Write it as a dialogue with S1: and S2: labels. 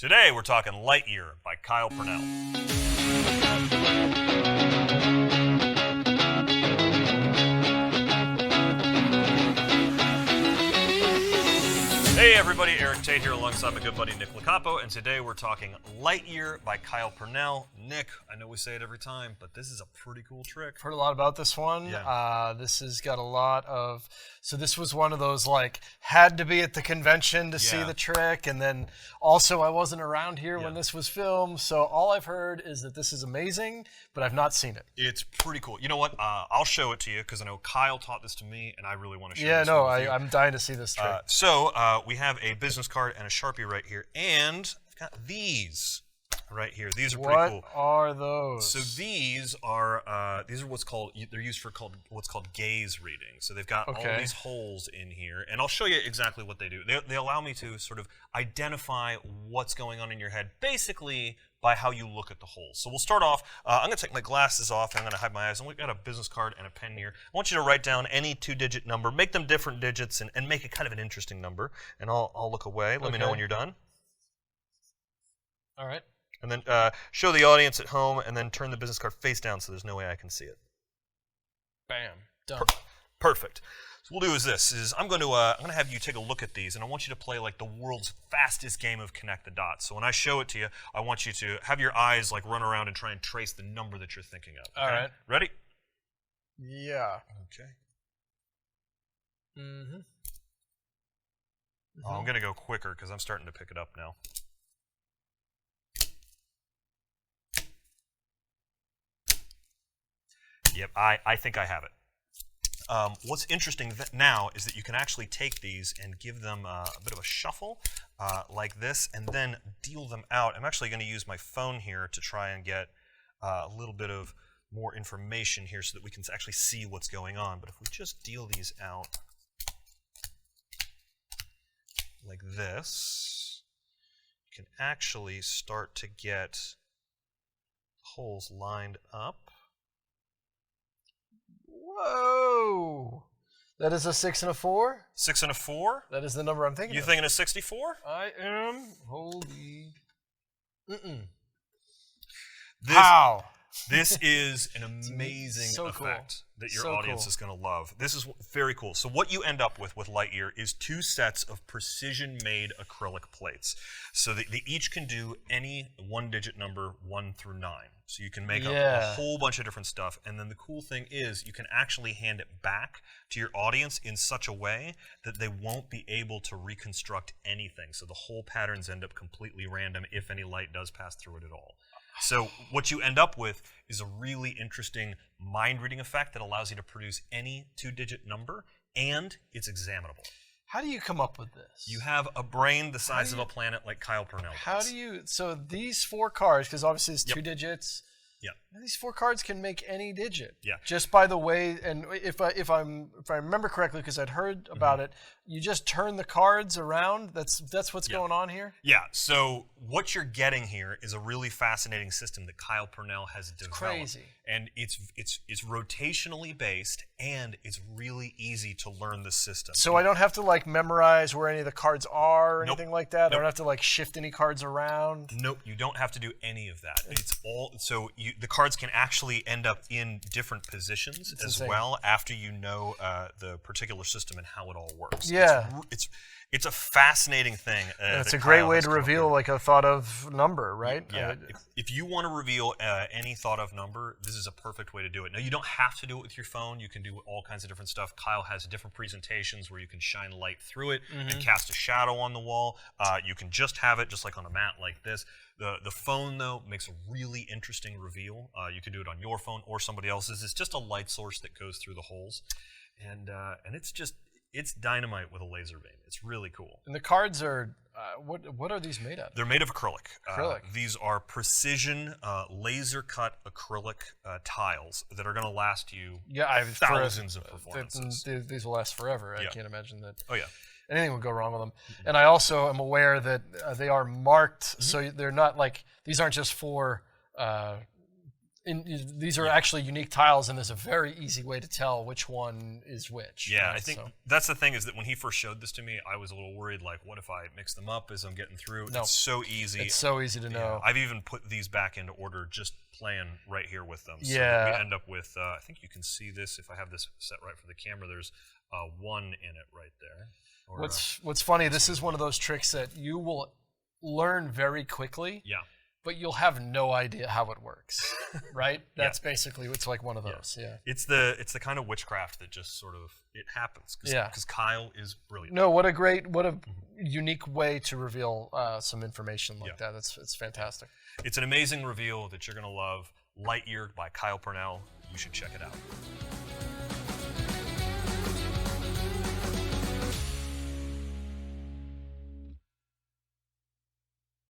S1: Today we're talking Lightyear by Kyle Purnell. Hey everybody, Eric Tate here alongside my good buddy Nick Licapo, and today we're talking Lightyear by Kyle Purnell. Nick, I know we say it every time, but this is a pretty cool trick.
S2: I've heard a lot about this one.
S1: Yeah.
S2: This has got a lot of... So this was one of those, like, had to be at the convention to see the trick, and then also I wasn't around here when this was filmed, so all I've heard is that this is amazing, but I've not seen it.
S1: It's pretty cool. You know what? I'll show it to you, because I know Kyle taught this to me, and I really want to show this one with you.
S2: I'm dying to see this trick.
S1: We have a business card and a Sharpie right here, and I've got these right here. These are pretty cool.
S2: What are those?
S1: So these are what's called, they're used for what's called gaze reading. So they've got all these holes in here, and I'll show you exactly what they do. They allow me to sort of identify what's going on in your head, basically by how you look at the holes. So we'll start off, I'm gonna take my glasses off, and I'm gonna hide my eyes, and we've got a business card and a pen here. I want you to write down any two-digit number, make them different digits, and make it kind of an interesting number, and I'll look away. Let me know when you're done.
S2: All right.
S1: And then show the audience at home, and then turn the business card face down so there's no way I can see it.
S2: Bam. Done.
S1: Perfect. So what we'll do is this: I'm going to have you take a look at these, and I want you to play like the world's fastest game of connect the dots. So when I show it to you, I want you to have your eyes like run around and try and trace the number that you're thinking of. Okay?
S2: All right.
S1: Ready?
S2: Yeah.
S1: Okay.
S2: Mm-hmm.
S1: Oh, I'm going to go quicker because I'm starting to pick it up now. Yep, I think I have it. What's interesting now is that you can actually take these and give them a bit of a shuffle like this, and then deal them out. I'm actually going to use my phone here to try and get a little bit of more information here so that we can actually see what's going on. But if we just deal these out like this, you can actually start to get holes lined up.
S2: Whoa! That is a 6 and a 4?
S1: 6 and a 4?
S2: That is the number I'm thinking of.
S1: You thinking of 64?
S2: I am. Holy.
S1: How? This is an amazing effect that your audience is going to love. This is very cool. So what you end up with Lightyear is 2 sets of precision-made acrylic plates. So they each can do any one-digit number 1 through 9. So you can make a whole bunch of different stuff. And then the cool thing is you can actually hand it back to your audience in such a way that they won't be able to reconstruct anything. So the whole patterns end up completely random if any light does pass through it at all. So what you end up with is a really interesting mind-reading effect that allows you to produce any 2-digit number, and it's examinable.
S2: How do you come up with this?
S1: You have a brain the size of a planet like Kyle Purnell does.
S2: How do you... So these 4 cards, because obviously it's 2 digits...
S1: Yeah.
S2: These 4 cards can make any digit.
S1: Yeah.
S2: Just by the way, and if I remember correctly, because I'd heard about it, you just turn the cards around. That's what's going on here.
S1: Yeah. So what you're getting here is a really fascinating system that Kyle Purnell has developed.
S2: Crazy.
S1: And it's rotationally based, and it's really easy to learn the system.
S2: So I don't have to like memorize where any of the cards are or anything like that. I don't have to like shift any cards around.
S1: Nope. You don't have to do any of that. It's all the cards can actually end up in different positions as well after you know the particular system and how it all works.
S2: Yeah.
S1: It's a fascinating thing.
S2: It's a great way to reveal like a thought of number, right?
S1: Yeah. If you want to reveal any thought of number, this is a perfect way to do it. Now, you don't have to do it with your phone. You can do all kinds of different stuff. Kyle has different presentations where you can shine light through it and cast a shadow on the wall. You can just have it just like on a mat like this. The phone, though, makes a really interesting reveal. You can do it on your phone or somebody else's. It's just a light source that goes through the holes. And it's dynamite with a laser beam. It's really cool.
S2: And the cards are, what are these made of?
S1: They're made of acrylic.
S2: Acrylic.
S1: These are precision laser-cut acrylic tiles that are going to last you thousands of performances.
S2: These will last forever. I can't imagine that.
S1: Oh, yeah.
S2: Anything would go wrong with them. And I also am aware that they are marked, so they're not like, these aren't just for these are actually unique tiles, and there's a very easy way to tell which one is which.
S1: Yeah,
S2: right?
S1: I think that's the thing, is that when he first showed this to me, I was a little worried, like, what if I mix them up as I'm getting through?
S2: No,
S1: it's so easy.
S2: It's so easy to know.
S1: I've even put these back into order, just playing right here with them. So
S2: Yeah.
S1: we end up with, I think you can see this if I have this set right for the camera. There's 1 in it right there. Or,
S2: What's funny, this is one of those tricks that you will learn very quickly.
S1: Yeah.
S2: But you'll have no idea how it works, right? That's basically, it's like one of those,
S1: It's the kind of witchcraft that just sort of, it happens. Because Kyle is brilliant.
S2: No, what a unique way to reveal some information like that. It's fantastic.
S1: It's an amazing reveal that you're going to love. Light Year by Kyle Purnell. You should check it out.